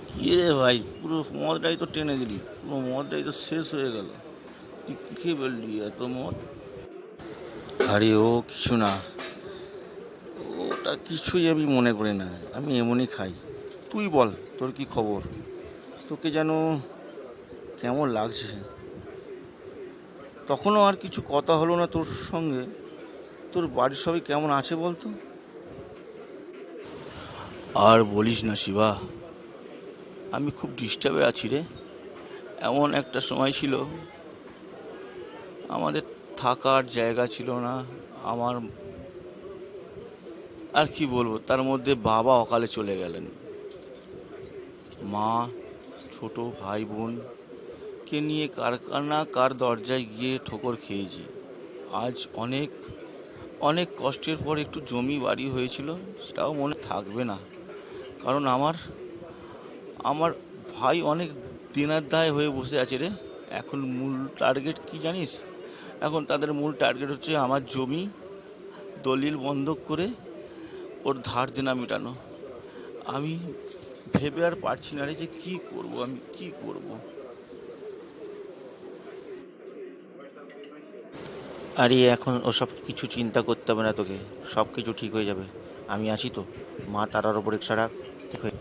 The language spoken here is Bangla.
কি রে ভাই, পুরো মদটাই তো টেনে দিলি, পুরো মদটাই তো শেষ হয়ে গেল। তুই কি খেয়ে ফেললি এত মদ? আরে ও কিছু না, ওটা কিছুই আমি মনে করি না, আমি এমনই খাই। তুই বল, তোর কি খবর? তোকে যেন কেমন লাগছে? তখনও আর কিছু কথা হলো না তোর সঙ্গে। তোর বাড়ির সবাই কেমন আছে বলতো? আর বলিস না শিবা, আমি খুব ডিস্টার্বে আছি রে। এমন একটা সময় ছিল, আমাদের থাকার জায়গা ছিল না। আমার আর কি বলবো, তার মধ্যে বাবা অকালে চলে গেলেন। মা, ছোট ভাই বোন কে নিয়ে কার দরজায় গিয়ে ঠোকর খেয়েছি। আজ অনেক অনেক কষ্টের পর একটু জমি বাড়ি হয়েছিল, সেটাও মনে থাকবে না। কারণ আমার আমার ভাই অনেক দিনার দায় হয়ে বসে আছে রে। এখন মূল টার্গেট কি জানিস? এখন তাদের মূল টার্গেট হচ্ছে আমার জমি দলিল বন্ধক করে ওর ধার দেনা মেটানো। আমি ভেবে আর পারছি না রে, যে কি করব, আমি কি করব। আরে এখন ওসব কিছু চিন্তা করতে হবে না তোকে, সব কিছু ঠিক হয়ে যাবে। আমি আছি তো, মা তারার ওপর রিক্সা রাখ, ঠিক হয়ে